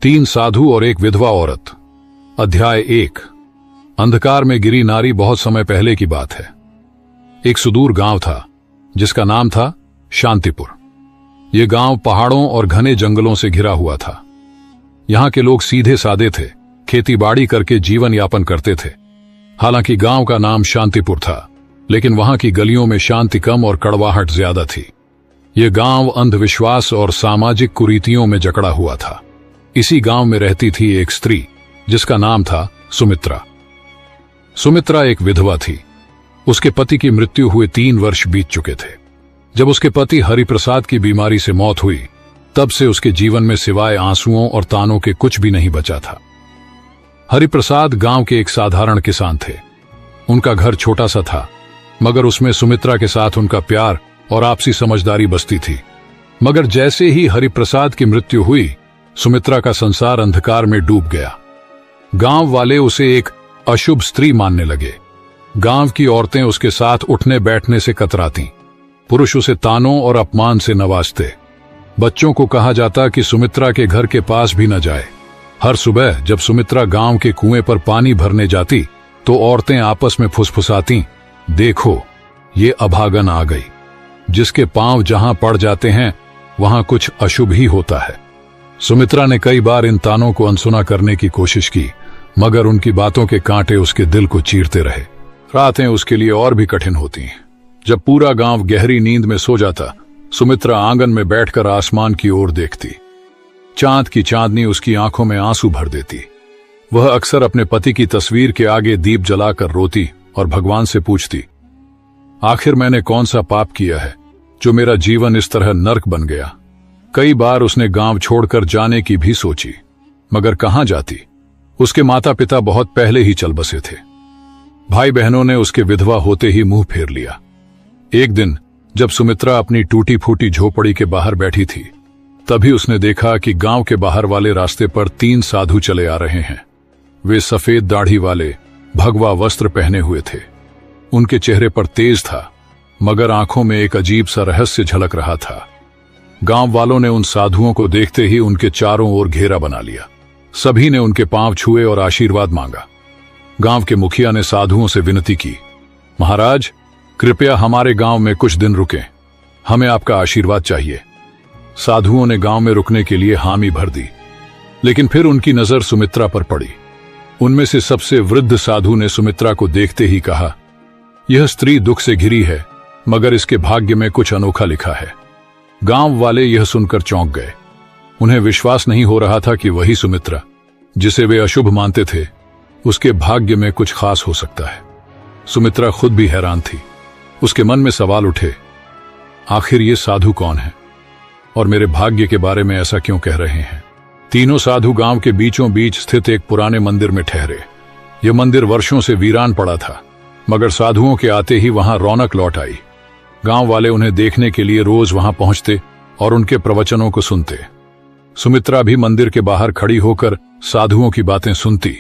तीन साधु और एक विधवा औरत। अध्याय 1। अंधकार में गिरी नारी। बहुत समय पहले की बात है। एक सुदूर गांव था जिसका नाम था शांतिपुर। यह गांव पहाड़ों और घने जंगलों से घिरा हुआ था। यहां के लोग सीधे सादे थे, खेतीबाड़ी करके जीवन यापन करते थे। हालांकि गांव का नाम शांतिपुर था, लेकिन वहां की गलियों में शांति कम और कड़वाहट ज्यादा थी। यह गांव अंधविश्वास और सामाजिक कुरीतियों में जकड़ा हुआ था। इसी गांव में रहती थी एक स्त्री जिसका नाम था सुमित्रा। सुमित्रा एक विधवा थी। उसके पति की मृत्यु हुए 3 वर्ष बीत चुके थे। जब उसके पति हरिप्रसाद की बीमारी से मौत हुई, तब से उसके जीवन में सिवाय आंसुओं और तानों के कुछ भी नहीं बचा था। हरिप्रसाद गांव के एक साधारण किसान थे। उनका घर छोटा सा था, मगर उसमें सुमित्रा के साथ उनका प्यार और आपसी समझदारी बसती थी। मगर जैसे ही हरिप्रसाद की मृत्यु हुई, सुमित्रा का संसार अंधकार में डूब गया। गांव वाले उसे एक अशुभ स्त्री मानने लगे। गांव की औरतें उसके साथ उठने बैठने से कतरातीं। पुरुष उसे तानों और अपमान से नवाजते। बच्चों को कहा जाता कि सुमित्रा के घर के पास भी न जाए। हर सुबह जब सुमित्रा गांव के कुएं पर पानी भरने जाती, तो औरतें आपस में फुसफुसातीं, देखो ये अभागन आ गई। जिसके पांव जहां पड़ जाते हैं वहां कुछ अशुभ ही होता है। सुमित्रा ने कई बार इन तानों को अनसुना करने की कोशिश की, मगर उनकी बातों के कांटे उसके दिल को चीरते रहे। रातें उसके लिए और भी कठिन होती। जब पूरा गांव गहरी नींद में सो जाता, सुमित्रा आंगन में बैठकर आसमान की ओर देखती। चांद की चांदनी उसकी आंखों में आंसू भर देती। वह अक्सर अपने पति की तस्वीर के आगे दीप जलाकर रोती और भगवान से पूछती, आखिर मैंने कौन सा पाप किया है जो मेरा जीवन इस तरह नर्क बन गया। कई बार उसने गांव छोड़कर जाने की भी सोची, मगर कहां जाती। उसके माता पिता बहुत पहले ही चल बसे थे। भाई बहनों ने उसके विधवा होते ही मुंह फेर लिया। एक दिन जब सुमित्रा अपनी टूटी फूटी झोपड़ी के बाहर बैठी थी, तभी उसने देखा कि गांव के बाहर वाले रास्ते पर 3 साधु चले आ रहे हैं। वे सफेद दाढ़ी वाले, भगवा वस्त्र पहने हुए थे। उनके चेहरे पर तेज था, मगर आंखों में एक अजीब सा रहस्य झलक रहा था। गांव वालों ने उन साधुओं को देखते ही उनके चारों ओर घेरा बना लिया। सभी ने उनके पांव छुए और आशीर्वाद मांगा। गांव के मुखिया ने साधुओं से विनती की, महाराज कृपया हमारे गांव में कुछ दिन रुकें, हमें आपका आशीर्वाद चाहिए। साधुओं ने गांव में रुकने के लिए हामी भर दी, लेकिन फिर उनकी नजर सुमित्रा पर पड़ी। उनमें से सबसे वृद्ध साधु ने सुमित्रा को देखते ही कहा, यह स्त्री दुख से घिरी है, मगर इसके भाग्य में कुछ अनोखा लिखा है। गांव वाले यह सुनकर चौंक गए। उन्हें विश्वास नहीं हो रहा था कि वही सुमित्रा, जिसे वे अशुभ मानते थे, उसके भाग्य में कुछ खास हो सकता है। सुमित्रा खुद भी हैरान थी। उसके मन में सवाल उठे, आखिर ये साधु कौन है और मेरे भाग्य के बारे में ऐसा क्यों कह रहे हैं। तीनों साधु गांव के बीचों बीच स्थित एक पुराने मंदिर में ठहरे। यह मंदिर वर्षों से वीरान पड़ा था, मगर साधुओं के आते ही वहां रौनक लौट आई। गांव वाले उन्हें देखने के लिए रोज वहां पहुंचते और उनके प्रवचनों को सुनते। सुमित्रा भी मंदिर के बाहर खड़ी होकर साधुओं की बातें सुनती,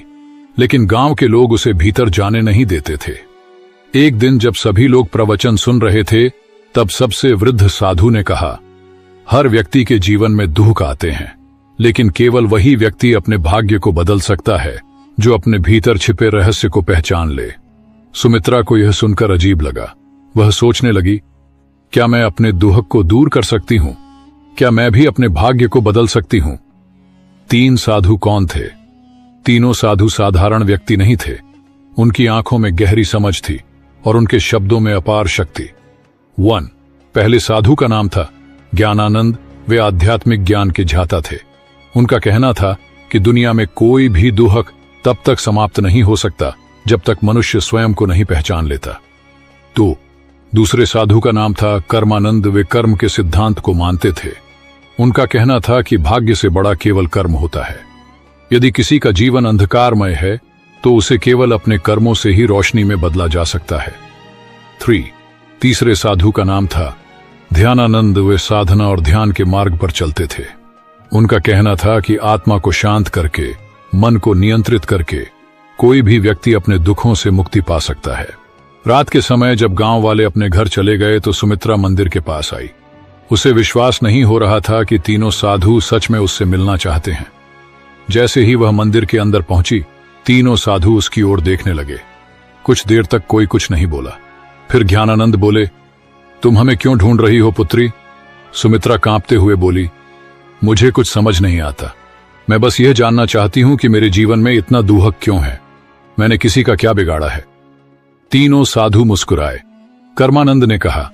लेकिन गांव के लोग उसे भीतर जाने नहीं देते थे। एक दिन जब सभी लोग प्रवचन सुन रहे थे, तब सबसे वृद्ध साधु ने कहा, हर व्यक्ति के जीवन में दुख आते हैं, लेकिन केवल वही व्यक्ति अपने भाग्य को बदल सकता है जो अपने भीतर छिपे रहस्य को पहचान ले। सुमित्रा को यह सुनकर अजीब लगा। वह सोचने लगी, क्या मैं अपने दुख को दूर कर सकती हूं? क्या मैं भी अपने भाग्य को बदल सकती हूं? 3 साधु कौन थे? तीनों साधु साधारण व्यक्ति नहीं थे। उनकी आंखों में गहरी समझ थी और उनके शब्दों में अपार शक्ति। 1 पहले साधु का नाम था ज्ञानानंद। वे आध्यात्मिक ज्ञान के झाता थे। उनका कहना था कि दुनिया में कोई भी दुख तब तक समाप्त नहीं हो सकता जब तक मनुष्य स्वयं को नहीं पहचान लेता। 2 दूसरे साधु का नाम था कर्मानंद। वे कर्म के सिद्धांत को मानते थे। उनका कहना था कि भाग्य से बड़ा केवल कर्म होता है। यदि किसी का जीवन अंधकारमय है, तो उसे केवल अपने कर्मों से ही रोशनी में बदला जा सकता है। 3 तीसरे साधु का नाम था ध्यानानंद। वे साधना और ध्यान के मार्ग पर चलते थे। उनका कहना था कि आत्मा को शांत करके, मन को नियंत्रित करके कोई भी व्यक्ति अपने दुखों से मुक्ति पा सकता है। रात के समय जब गांव वाले अपने घर चले गए, तो सुमित्रा मंदिर के पास आई। उसे विश्वास नहीं हो रहा था कि तीनों साधु सच में उससे मिलना चाहते हैं। जैसे ही वह मंदिर के अंदर पहुंची, तीनों साधु उसकी ओर देखने लगे। कुछ देर तक कोई कुछ नहीं बोला। फिर ज्ञानानंद बोले, तुम हमें क्यों ढूंढ रही हो पुत्री? सुमित्रा कांपते हुए बोली, मुझे कुछ समझ नहीं आता। मैं बस यह जानना चाहती हूं कि मेरे जीवन में इतना दुहक क्यों है। मैंने किसी का क्या बिगाड़ा है? तीनों साधु मुस्कुराए। कर्मानंद ने कहा,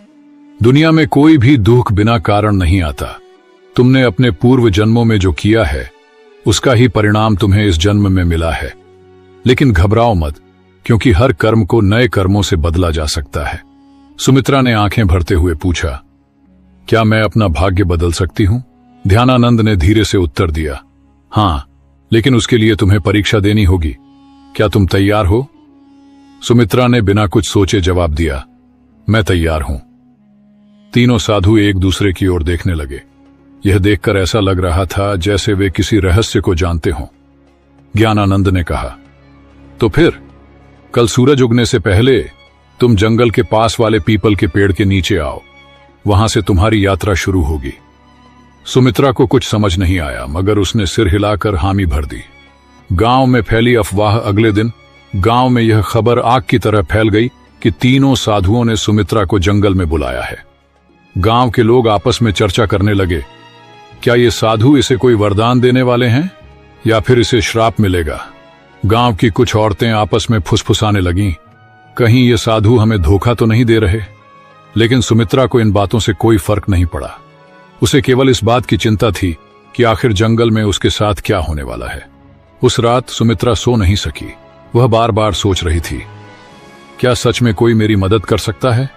दुनिया में कोई भी दुख बिना कारण नहीं आता। तुमने अपने पूर्व जन्मों में जो किया है उसका ही परिणाम तुम्हें इस जन्म में मिला है। लेकिन घबराओ मत, क्योंकि हर कर्म को नए कर्मों से बदला जा सकता है। सुमित्रा ने आंखें भरते हुए पूछा, क्या मैं अपना भाग्य बदल सकती हूं? ध्यानानंद ने धीरे से उत्तर दिया, हां, लेकिन उसके लिए तुम्हें परीक्षा देनी होगी। क्या तुम तैयार हो? सुमित्रा ने बिना कुछ सोचे जवाब दिया, मैं तैयार हूं। तीनों साधु एक दूसरे की ओर देखने लगे। यह देखकर ऐसा लग रहा था जैसे वे किसी रहस्य को जानते हों। ज्ञानानंद ने कहा, तो फिर कल सूरज उगने से पहले तुम जंगल के पास वाले पीपल के पेड़ के नीचे आओ। वहां से तुम्हारी यात्रा शुरू होगी। सुमित्रा को कुछ समझ नहीं आया, मगर उसने सिर हिलाकर हामी भर दी। गांव में फैली अफवाह। अगले दिन गांव में यह खबर आग की तरह फैल गई कि तीनों साधुओं ने सुमित्रा को जंगल में बुलाया है। गांव के लोग आपस में चर्चा करने लगे, क्या ये साधु इसे कोई वरदान देने वाले हैं या फिर इसे श्राप मिलेगा? गांव की कुछ औरतें आपस में फुसफुसाने लगीं, कहीं ये साधु हमें धोखा तो नहीं दे रहे। लेकिन सुमित्रा को इन बातों से कोई फर्क नहीं पड़ा। उसे केवल इस बात की चिंता थी कि आखिर जंगल में उसके साथ क्या होने वाला है। उस रात सुमित्रा सो नहीं सकी। वह बार बार सोच रही थी, क्या सच में कोई मेरी मदद कर सकता है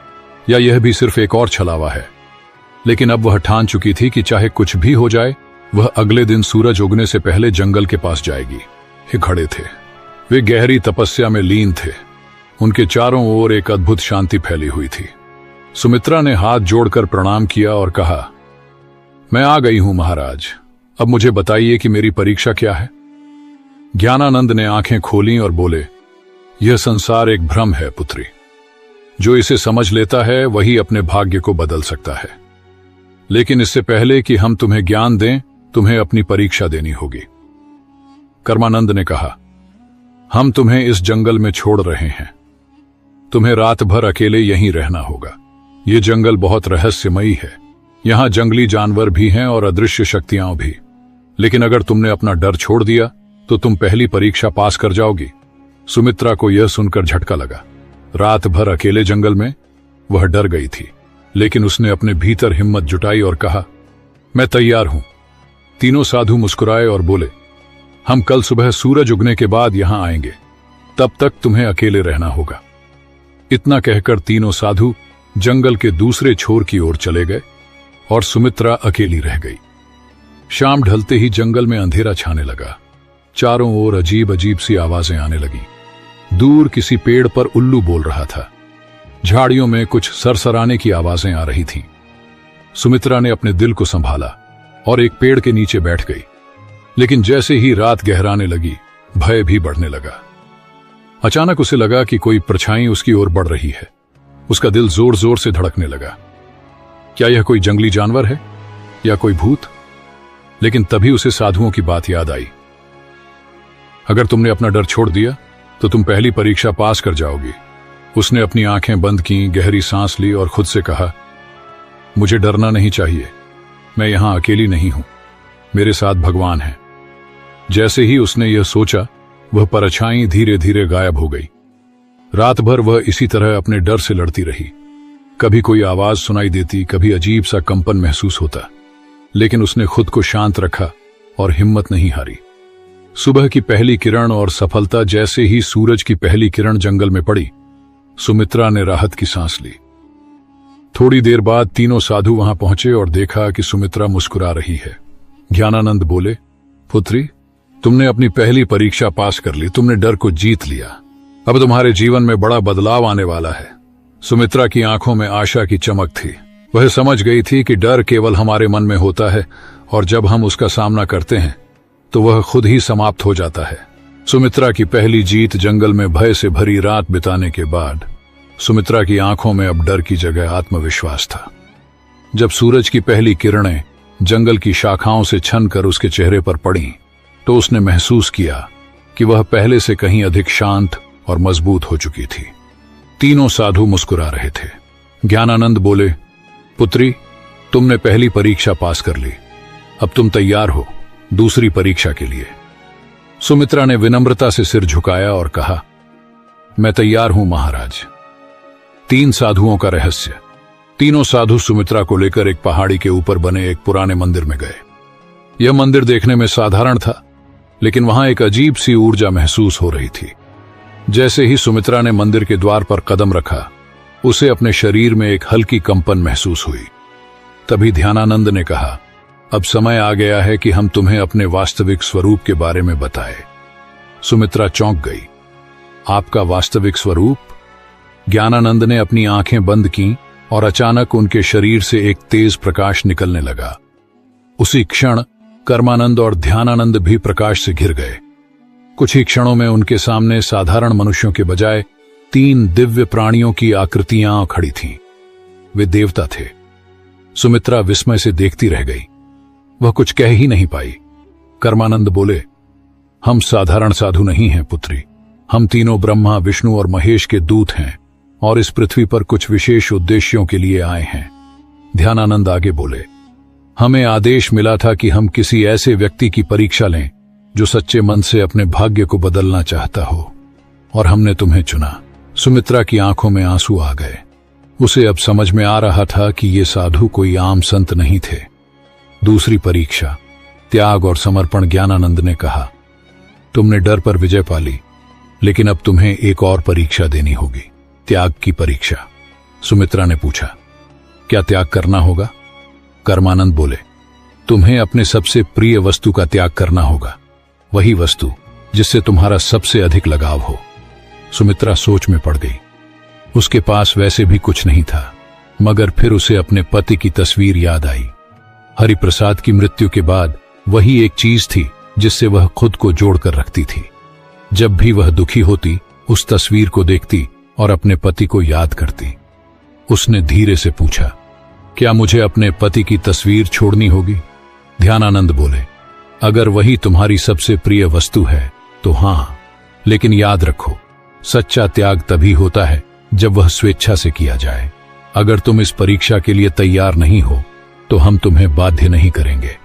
या यह भी सिर्फ एक और छलावा है? लेकिन अब वह ठान चुकी थी कि चाहे कुछ भी हो जाए, वह अगले दिन सूरज उगने से पहले जंगल के पास जाएगी। वे खड़े थे। वे गहरी तपस्या में लीन थे। उनके चारों ओर एक अद्भुत शांति फैली हुई थी। सुमित्रा ने हाथ जोड़कर प्रणाम किया और कहा, मैं आ गई हूं महाराज। अब मुझे बताइए कि मेरी परीक्षा क्या है? ज्ञानानंद ने आंखें खोलीं और बोले, यह संसार एक भ्रम है पुत्री। जो इसे समझ लेता है वही अपने भाग्य को बदल सकता है। लेकिन इससे पहले कि हम तुम्हें ज्ञान दें, तुम्हें अपनी परीक्षा देनी होगी। कर्मानंद ने कहा, हम तुम्हें इस जंगल में छोड़ रहे हैं। तुम्हें रात भर अकेले यहीं रहना होगा। ये जंगल बहुत रहस्यमयी है। यहां जंगली जानवर भी हैं और अदृश्य शक्तियां भी। लेकिन अगर तुमने अपना डर छोड़ दिया तो तुम पहली परीक्षा पास कर जाओगी। सुमित्रा को यह सुनकर झटका लगा। रात भर अकेले जंगल में वह डर गई थी, लेकिन उसने अपने भीतर हिम्मत जुटाई और कहा, मैं तैयार हूं। तीनों साधु मुस्कुराए और बोले, हम कल सुबह सूरज उगने के बाद यहां आएंगे। तब तक तुम्हें अकेले रहना होगा। इतना कहकर तीनों साधु जंगल के दूसरे छोर की ओर चले गए और सुमित्रा अकेली रह गई। शाम ढलते ही जंगल में अंधेरा छाने लगा। चारों ओर अजीब अजीब सी आवाजें आने लगीं। दूर किसी पेड़ पर उल्लू बोल रहा था। झाड़ियों में कुछ सरसराने की आवाजें आ रही थीं। सुमित्रा ने अपने दिल को संभाला और एक पेड़ के नीचे बैठ गई। लेकिन जैसे ही रात गहराने लगी, भय भी बढ़ने लगा। अचानक उसे लगा कि कोई परछाई उसकी ओर बढ़ रही है। उसका दिल जोर जोर से धड़कने लगा। क्या यह कोई जंगली जानवर है या कोई भूत? लेकिन तभी उसे साधुओं की बात याद आई। अगर तुमने अपना डर छोड़ दिया तो तुम पहली परीक्षा पास कर जाओगी। उसने अपनी आंखें बंद की, गहरी सांस ली और खुद से कहा, मुझे डरना नहीं चाहिए। मैं यहां अकेली नहीं हूं, मेरे साथ भगवान है। जैसे ही उसने यह सोचा, वह परछाई धीरे धीरे गायब हो गई। रात भर वह इसी तरह अपने डर से लड़ती रही। कभी कोई आवाज सुनाई देती, कभी अजीब सा कंपन महसूस होता, लेकिन उसने खुद को शांत रखा और हिम्मत नहीं हारी। सुबह की पहली किरण और सफलता। जैसे ही सूरज की पहली किरण जंगल में पड़ी, सुमित्रा ने राहत की सांस ली। थोड़ी देर बाद तीनों साधु वहां पहुंचे और देखा कि सुमित्रा मुस्कुरा रही है। ज्ञानानंद बोले, पुत्री, तुमने अपनी पहली परीक्षा पास कर ली। तुमने डर को जीत लिया। अब तुम्हारे जीवन में बड़ा बदलाव आने वाला है। सुमित्रा की आंखों में आशा की चमक थी। वह समझ गई थी कि डर केवल हमारे मन में होता है और जब हम उसका सामना करते हैं तो वह खुद ही समाप्त हो जाता है। सुमित्रा की पहली जीत जंगल में भय से भरी रात बिताने के बाद सुमित्रा की आंखों में अब डर की जगह आत्मविश्वास था। जब सूरज की पहली किरणें जंगल की शाखाओं से छनकर उसके चेहरे पर पड़ीं, तो उसने महसूस किया कि वह पहले से कहीं अधिक शांत और मजबूत हो चुकी थी। तीनों साधु मुस्कुरा रहे थे। ज्ञानानंद बोले, पुत्री, तुमने पहली परीक्षा पास कर ली, अब तुम तैयार हो दूसरी परीक्षा के लिए। सुमित्रा ने विनम्रता से सिर झुकाया और कहा, मैं तैयार हूं महाराज। 3 साधुओं का रहस्य। तीनों साधु सुमित्रा को लेकर एक पहाड़ी के ऊपर बने एक पुराने मंदिर में गए। यह मंदिर देखने में साधारण था, लेकिन वहां एक अजीब सी ऊर्जा महसूस हो रही थी। जैसे ही सुमित्रा ने मंदिर के द्वार पर कदम रखा, उसे अपने शरीर में एक हल्की कंपन महसूस हुई। तभी ध्यानानंद ने कहा, अब समय आ गया है कि हम तुम्हें अपने वास्तविक स्वरूप के बारे में बताएं। सुमित्रा चौंक गई। आपका वास्तविक स्वरूप? ज्ञानानंद ने अपनी आंखें बंद की और अचानक उनके शरीर से एक तेज प्रकाश निकलने लगा। उसी क्षण कर्मानंद और ध्यानानंद भी प्रकाश से घिर गए। कुछ ही क्षणों में उनके सामने साधारण मनुष्यों के बजाय 3 दिव्य प्राणियों की आकृतियां खड़ी थीं। वे देवता थे। सुमित्रा विस्मय से देखती रह गई। वह कुछ कह ही नहीं पाई। कर्मानंद बोले, हम साधारण साधु नहीं हैं पुत्री, हम तीनों ब्रह्मा, विष्णु और महेश के दूत हैं और इस पृथ्वी पर कुछ विशेष उद्देश्यों के लिए आए हैं। ध्यानानंद आगे बोले, हमें आदेश मिला था कि हम किसी ऐसे व्यक्ति की परीक्षा लें जो सच्चे मन से अपने भाग्य को बदलना चाहता हो, और हमने तुम्हें चुना। सुमित्रा की आंखों में आंसू आ गए। उसे अब समझ में आ रहा था कि ये साधु कोई आम संत नहीं थे। दूसरी परीक्षा, त्याग और समर्पण। ज्ञानानंद ने कहा, तुमने डर पर विजय पा ली, लेकिन अब तुम्हें एक और परीक्षा देनी होगी, त्याग की परीक्षा। सुमित्रा ने पूछा, क्या त्याग करना होगा? कर्मानंद बोले, तुम्हें अपने सबसे प्रिय वस्तु का त्याग करना होगा, वही वस्तु जिससे तुम्हारा सबसे अधिक लगाव हो। सुमित्रा सोच में पड़ गई। उसके पास वैसे भी कुछ नहीं था, मगर फिर उसे अपने पति की तस्वीर याद आई। हरिप्रसाद की मृत्यु के बाद वही एक चीज थी जिससे वह खुद को जोड़कर रखती थी। जब भी वह दुखी होती, उस तस्वीर को देखती और अपने पति को याद करती। उसने धीरे से पूछा, क्या मुझे अपने पति की तस्वीर छोड़नी होगी? ध्यानानंद बोले, अगर वही तुम्हारी सबसे प्रिय वस्तु है तो हां, लेकिन याद रखो, सच्चा त्याग तभी होता है जब वह स्वेच्छा से किया जाए। अगर तुम इस परीक्षा के लिए तैयार नहीं हो तो हम तुम्हें बाध्य नहीं करेंगे।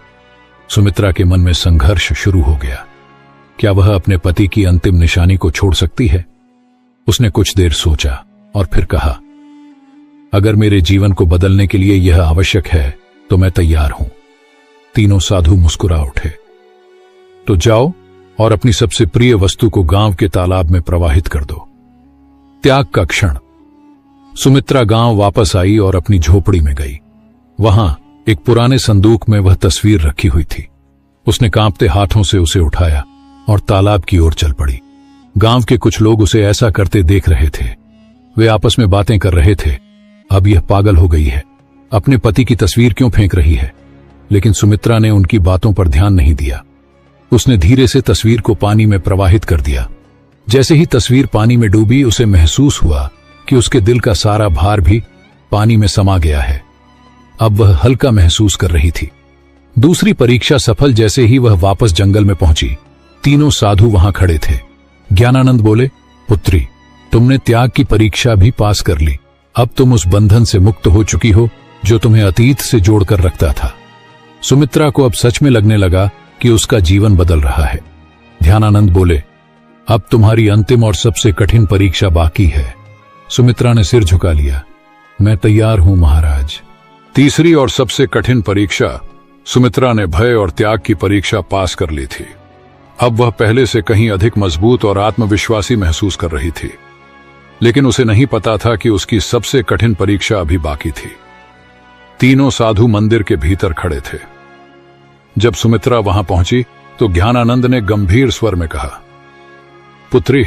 सुमित्रा के मन में संघर्ष शुरू हो गया। क्या वह अपने पति की अंतिम निशानी को छोड़ सकती है? उसने कुछ देर सोचा और फिर कहा, अगर मेरे जीवन को बदलने के लिए यह आवश्यक है तो मैं तैयार हूं। तीनों साधु मुस्कुरा उठे। तो जाओ और अपनी सबसे प्रिय वस्तु को गांव के तालाब में प्रवाहित कर दो। त्याग का क्षण। सुमित्रा गांव वापस आई और अपनी झोपड़ी में गई। वहां एक पुराने संदूक में वह तस्वीर रखी हुई थी। उसने कांपते हाथों से उसे उठाया और तालाब की ओर चल पड़ी। गांव के कुछ लोग उसे ऐसा करते देख रहे थे। वे आपस में बातें कर रहे थे, अब यह पागल हो गई है, अपने पति की तस्वीर क्यों फेंक रही है? लेकिन सुमित्रा ने उनकी बातों पर ध्यान नहीं दिया। उसने धीरे से तस्वीर को पानी में प्रवाहित कर दिया। जैसे ही तस्वीर पानी में डूबी, उसे महसूस हुआ कि उसके दिल का सारा भार भी पानी में समा गया है। अब वह हल्का महसूस कर रही थी। दूसरी परीक्षा सफल। जैसे ही वह वापस जंगल में पहुंची, तीनों साधु वहां खड़े थे। ज्ञानानंद बोले, पुत्री, तुमने त्याग की परीक्षा भी पास कर ली। अब तुम उस बंधन से मुक्त हो चुकी हो जो तुम्हें अतीत से जोड़कर रखता था। सुमित्रा को अब सच में लगने लगा कि उसका जीवन बदल रहा है। ध्यानानंद बोले, अब तुम्हारी अंतिम और सबसे कठिन परीक्षा बाकी है। सुमित्रा ने सिर झुका लिया। मैं तैयार हूं महाराज। तीसरी और सबसे कठिन परीक्षा। सुमित्रा ने भय और त्याग की परीक्षा पास कर ली थी। अब वह पहले से कहीं अधिक मजबूत और आत्मविश्वासी महसूस कर रही थी, लेकिन उसे नहीं पता था कि उसकी सबसे कठिन परीक्षा अभी बाकी थी। तीनों साधु मंदिर के भीतर खड़े थे। जब सुमित्रा वहां पहुंची तो ज्ञानानंद ने गंभीर स्वर में कहा, पुत्री,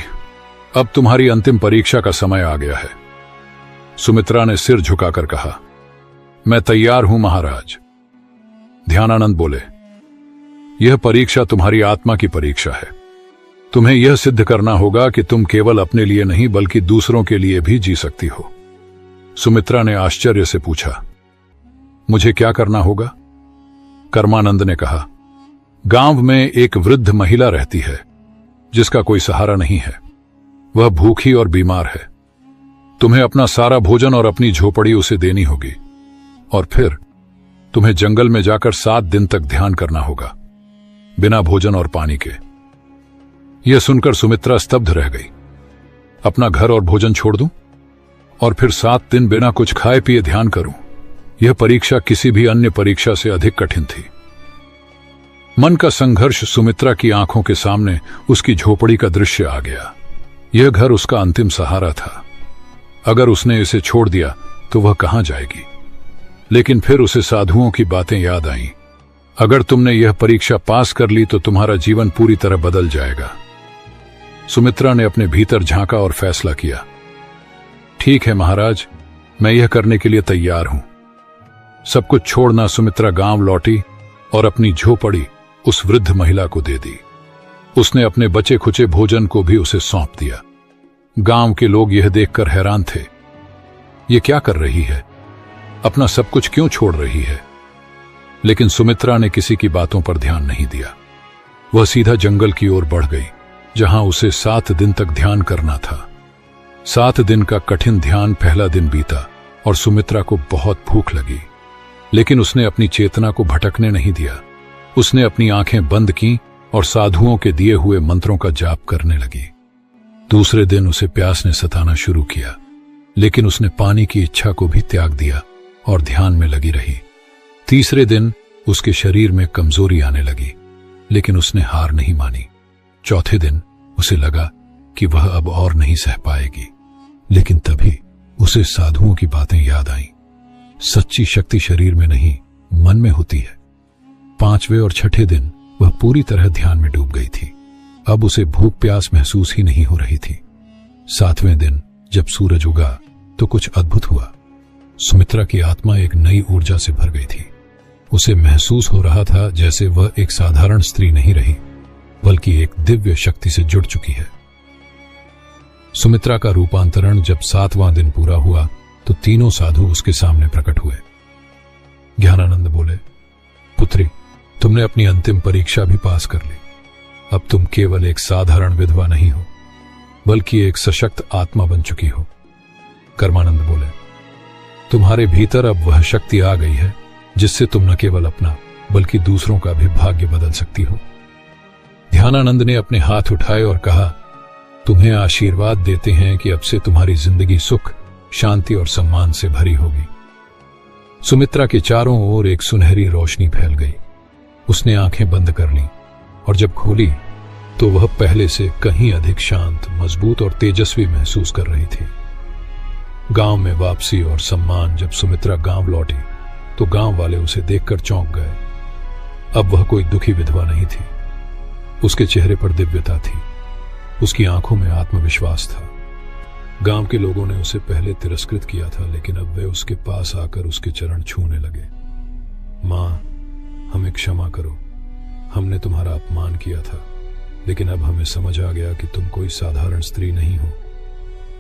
अब तुम्हारी अंतिम परीक्षा का समय आ गया है। सुमित्रा ने सिर झुकाकर कहा, मैं तैयार हूं महाराज। ध्यानानंद बोले, यह परीक्षा तुम्हारी आत्मा की परीक्षा है। तुम्हें यह सिद्ध करना होगा कि तुम केवल अपने लिए नहीं बल्कि दूसरों के लिए भी जी सकती हो। सुमित्रा ने आश्चर्य से पूछा, मुझे क्या करना होगा? कर्मानंद ने कहा, गांव में एक वृद्ध महिला रहती है जिसका कोई सहारा नहीं है। वह भूखी और बीमार है। तुम्हें अपना सारा भोजन और अपनी झोपड़ी उसे देनी होगी और फिर तुम्हें जंगल में जाकर 7 दिन तक ध्यान करना होगा, बिना भोजन और पानी के। यह सुनकर सुमित्रा स्तब्ध रह गई। अपना घर और भोजन छोड़ दूं और फिर 7 दिन बिना कुछ खाए पिए ध्यान करूं? यह परीक्षा किसी भी अन्य परीक्षा से अधिक कठिन थी। मन का संघर्ष सुमित्रा की आंखों के सामने उसकी झोपड़ी का दृश्य आ गया। यह घर उसका अंतिम सहारा था। अगर उसने इसे छोड़ दिया तो वह कहां जाएगी? लेकिन फिर उसे साधुओं की बातें याद आईं। अगर तुमने यह परीक्षा पास कर ली तो तुम्हारा जीवन पूरी तरह बदल जाएगा। सुमित्रा ने अपने भीतर झांका और फैसला किया, ठीक है महाराज, मैं यह करने के लिए तैयार हूं। सब कुछ छोड़ना सुमित्रा गांव लौटी और अपनी झोपड़ी उस वृद्ध महिला को दे दी। उसने अपने बचे खुचे भोजन को भी उसे सौंप दिया। गांव के लोग यह देखकर हैरान थे। ये क्या कर रही है? अपना सब कुछ क्यों छोड़ रही है? लेकिन सुमित्रा ने किसी की बातों पर ध्यान नहीं दिया। वह सीधा जंगल की ओर बढ़ गई, जहां उसे 7 दिन तक ध्यान करना था। 7 दिन का कठिन ध्यान पहला दिन बीता और सुमित्रा को बहुत भूख लगी, लेकिन उसने अपनी चेतना को भटकने नहीं दिया। उसने अपनी आंखें बंद की और साधुओं के दिए हुए मंत्रों का जाप करने लगी। दूसरे दिन उसे प्यास ने सताना शुरू किया, लेकिन उसने पानी की इच्छा को भी त्याग दिया और ध्यान में लगी रही। तीसरे दिन उसके शरीर में कमजोरी आने लगी, लेकिन उसने हार नहीं मानी। चौथे दिन उसे लगा कि वह अब और नहीं सह पाएगी, लेकिन तभी उसे साधुओं की बातें याद आईं। सच्ची शक्ति शरीर में नहीं, मन में होती है। 5वें और 6ठे दिन वह पूरी तरह ध्यान में डूब गई थी। अब उसे भूख प्यास महसूस ही नहीं हो रही थी। 7वें दिन जब सूरज उगा तो कुछ अद्भुत हुआ। सुमित्रा की आत्मा एक नई ऊर्जा से भर गई थी। उसे महसूस हो रहा था जैसे वह एक साधारण स्त्री नहीं रही, बल्कि एक दिव्य शक्ति से जुड़ चुकी है। सुमित्रा का रूपांतरण जब 7वां दिन पूरा हुआ तो तीनों साधु उसके सामने प्रकट हुए। ज्ञानानंद बोले, पुत्री, तुमने अपनी अंतिम परीक्षा भी पास कर ली। अब तुम केवल एक साधारण विधवा नहीं हो, बल्कि एक सशक्त आत्मा बन चुकी हो। कर्मानंद बोले, तुम्हारे भीतर अब वह शक्ति आ गई है जिससे तुम न केवल अपना बल्कि दूसरों का भी भाग्य बदल सकती हो। ध्यानानंद ने अपने हाथ उठाए और कहा, तुम्हें आशीर्वाद देते हैं कि अब से तुम्हारी जिंदगी सुख, शांति और सम्मान से भरी होगी। सुमित्रा के चारों ओर एक सुनहरी रोशनी फैल गई। उसने आंखें बंद कर लीं और जब खोली तो वह पहले से कहीं अधिक शांत, मजबूत और तेजस्वी महसूस कर रही थी। गांव में वापसी और सम्मान। जब सुमित्रा गांव लौटी तो गांव वाले उसे देखकर चौंक गए। अब वह कोई दुखी विधवा नहीं थी। उसके चेहरे पर दिव्यता थी, उसकी आंखों में आत्मविश्वास था। गांव के लोगों ने उसे पहले तिरस्कृत किया था, लेकिन अब वे उसके पास आकर उसके चरण छूने लगे। मां, हमें क्षमा करो, हमने तुम्हारा अपमान किया था, लेकिन अब हमें समझ आ गया कि तुम कोई साधारण स्त्री नहीं हो।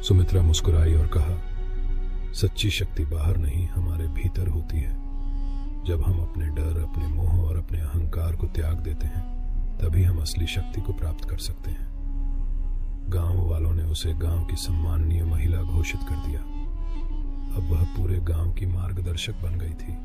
सुमित्रा मुस्कुराई और कहा, सच्ची शक्ति बाहर नहीं, हमारे भीतर होती है। जब हम अपने डर, अपने मोह और अपने अहंकार को त्याग देते हैं, तभी हम असली शक्ति को प्राप्त कर सकते हैं। गांव वालों ने उसे गांव की सम्माननीय महिला घोषित कर दिया। अब वह पूरे गांव की मार्गदर्शक बन गई थी।